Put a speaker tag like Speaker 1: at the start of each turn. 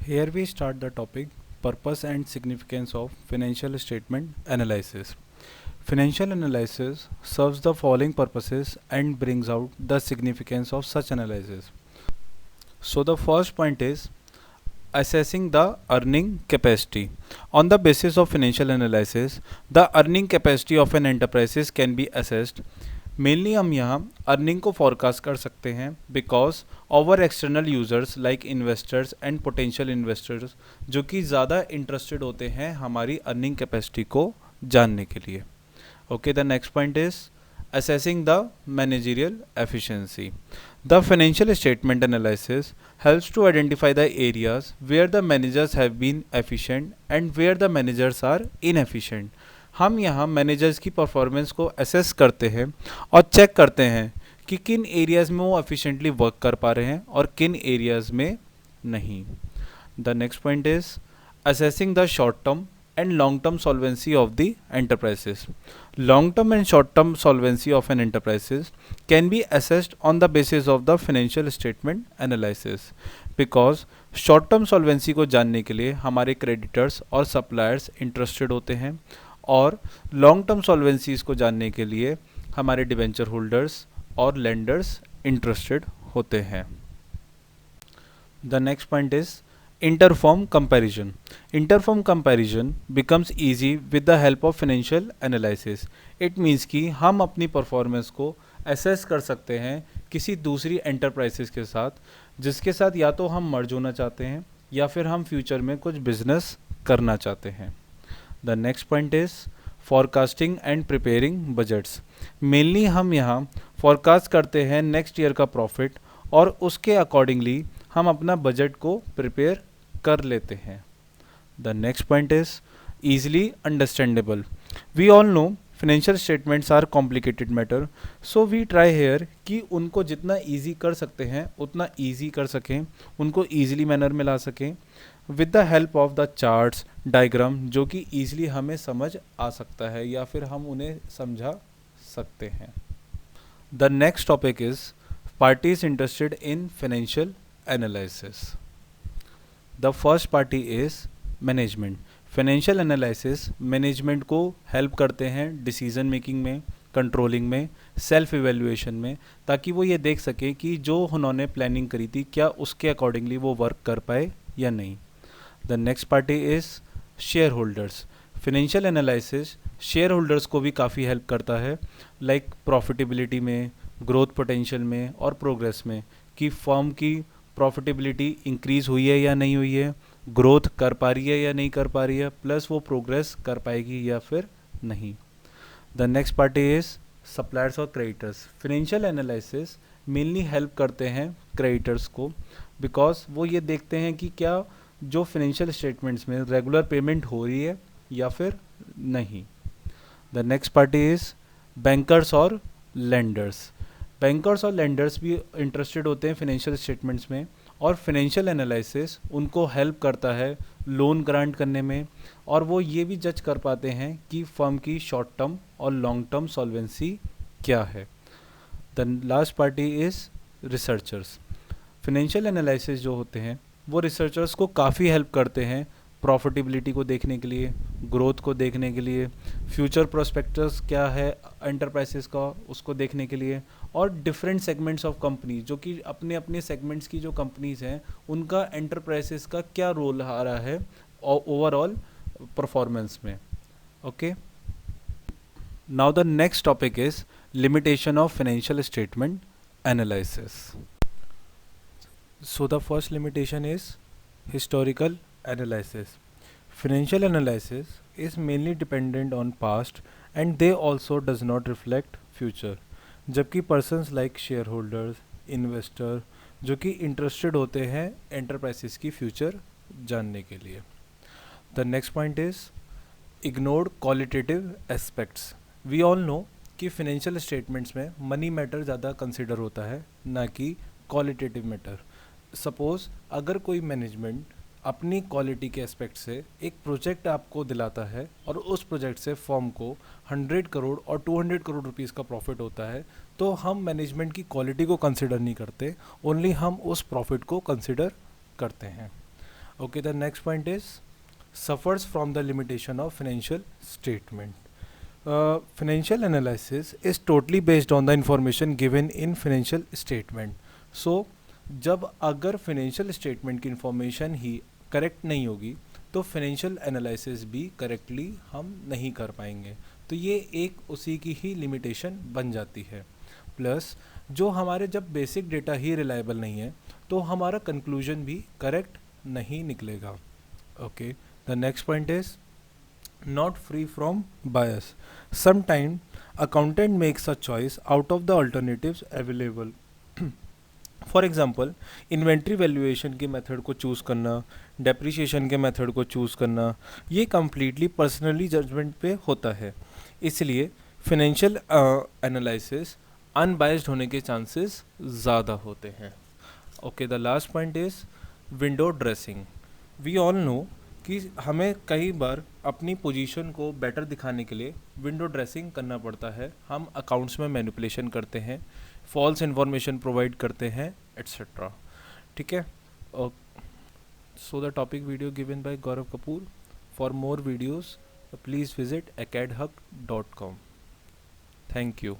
Speaker 1: Here we start the topic Purpose and Significance of Financial Statement Analysis. Financial analysis serves the following purposes and brings out the significance of such analysis. So, the first point is assessing the earning capacity. On the basis of financial analysis, the earning capacity of an enterprise can be assessed. Mainly हम यहाँ earning को forecast कर सकते हैं because over external users like investors and potential investors जो कि ज़्यादा interested होते हैं हमारी अर्निंग कैपेसिटी को जानने के लिए. Okay, the next point is assessing the managerial efficiency. The financial statement analysis helps to identify the areas where the managers have been efficient and where the managers are inefficient. हम यहाँ managers की performance को assess करते हैं और check करते हैं कि किन एरियाज़ में वो एफिशिएंटली वर्क कर पा रहे हैं और किन एरियाज़ में नहीं. The next point is assessing the short term and long-term solvency of the enterprises. Long-term and short-term solvency of an enterprises can be assessed on the basis of the financial statement analysis. Because short-term solvency को जानने के लिए हमारे creditors और suppliers interested होते हैं और long-term solvencies को जानने के लिए हमारे debenture holders और lenders interested होते हैं. The next point is interfirm comparison. Interfirm comparison becomes easy with the help of financial analysis. It means कि हम अपनी परफॉर्मेंस को असेस कर सकते हैं किसी दूसरी एंटरप्राइजेस के साथ जिसके साथ या तो हम मर्ज होना चाहते हैं या फिर हम फ्यूचर में कुछ बिजनेस करना चाहते हैं. The next point is forecasting and preparing budgets. Mainly हम यहाँ फॉरकास्ट करते हैं नेक्स्ट ईयर का प्रॉफिट और उसके अकॉर्डिंगली हम अपना बजट को प्रिपेयर कर लेते हैं. The next point is easily understandable. We all know financial statements are complicated matter, so we try here कि उनको जितना ईजी कर सकते हैं उतना ईजी कर सकें, उनको ईजिली मैनर में ला सकें with the help of the charts diagram जो कि ईजिली हमें समझ आ सकता है या फिर हम उन्हें समझा सकते हैं. The next topic is parties interested in financial analysis. The first party is management. Financial analysis management को हेल्प करते हैं डिसीजन मेकिंग में, कंट्रोलिंग में, सेल्फ इवेल्युएशन में, ताकि वो ये देख सके कि जो उन्होंने प्लानिंग करी थी क्या उसके अकॉर्डिंगली वो वर्क कर पाए या नहीं. The next party is share holders. Financial analysis share holders को भी काफ़ी हेल्प करता है लाइक प्रॉफिटेबिलिटी में, ग्रोथ पोटेंशियल में और प्रोग्रेस में कि फर्म की प्रॉफिटेबिलिटी इंक्रीज़ हुई है या नहीं हुई है, ग्रोथ कर पा रही है या नहीं कर पा रही है, प्लस वो प्रोग्रेस कर पाएगी या फिर नहीं. The next party is suppliers और creditors. Financial analysis mainly help करते हैं क्रेडिटर्स को बिकॉज वो ये देखते हैं कि क्या जो फाइनेंशियल स्टेटमेंट्स में रेगुलर पेमेंट हो रही है या फिर नहीं. The next party is bankers और लेंडर्स. बैंकर्स और लेंडर्स भी इंटरेस्टेड होते हैं फाइनेंशियल स्टेटमेंट्स में और फाइनेंशियल एनालिसिस उनको हेल्प करता है लोन ग्रांट करने में और वो ये भी जज कर पाते हैं कि फर्म की शॉर्ट टर्म और लॉन्ग टर्म सॉल्वेंसी क्या है. The last party is researchers. Financial analysis जो होते हैं वो रिसर्चर्स को काफ़ी हेल्प करते हैं प्रॉफिटेबिलिटी को देखने के लिए, ग्रोथ को देखने के लिए, फ्यूचर प्रोस्पेक्टस क्या है एंटरप्राइजेस का उसको देखने के लिए और डिफरेंट सेगमेंट्स ऑफ कंपनी जो कि अपने अपने सेगमेंट्स की जो कंपनीज हैं उनका एंटरप्राइजेस का क्या रोल आ रहा है ओवरऑल परफॉर्मेंस में. Okay, now the next topic is limitation of financial statement analysis. So the first limitation is historical analysis. Financial analysis is mainly dependent on past and they also does not reflect future. जबकि persons like shareholders, investor जो कि interested होते हैं enterprises की future जानने के लिए. The next point is ignored qualitative aspects. We all know कि financial statements में money matter ज़्यादा consider होता है ना कि qualitative matter. Suppose अगर कोई management अपनी क्वालिटी के एस्पेक्ट से एक प्रोजेक्ट आपको दिलाता है और उस प्रोजेक्ट से फर्म को 100 करोड़ और 200 करोड़ रुपीस का प्रॉफिट होता है तो हम मैनेजमेंट की क्वालिटी को कंसिडर नहीं करते, ओनली हम उस प्रॉफिट को कंसिडर करते हैं. Okay, the next point is suffers from the limitation of financial statement. Financial analysis is totally based on the information given in financial statement. So जब अगर financial statement की information ही correct नहीं होगी तो financial analysis भी correctly हम नहीं कर पाएंगे, तो ये एक उसी की ही limitation बन जाती है. प्लस जो हमारे जब बेसिक डेटा ही रिलायबल नहीं है तो हमारा कंक्लूजन भी करेक्ट नहीं निकलेगा. Okay, the next point is not free from bias. Sometimes accountant makes a choice out of the alternatives available. For example inventory valuation के मेथड को चूज़ करना, डेप्रिसिएशन के मेथड को चूज़ करना, ये कम्प्लीटली पर्सनली जजमेंट पे होता है. इसलिए फिनेंशियल एनालिसिस अनबाइज्ड होने के चांसेस ज़्यादा होते हैं. Okay, the last point is window dressing. We all know कि हमें कई बार अपनी पोजीशन को बेटर दिखाने के लिए विंडो ड्रेसिंग करना पड़ता है. हम अकाउंट्स में मैनिपुलेशन करते हैं, फॉल्स इन्फॉर्मेशन प्रोवाइड करते हैं, एट्सेट्रा. ठीक है. So the topic video given by Gaurav Kapoor. For more videos please visit acadhub.com. Thank you.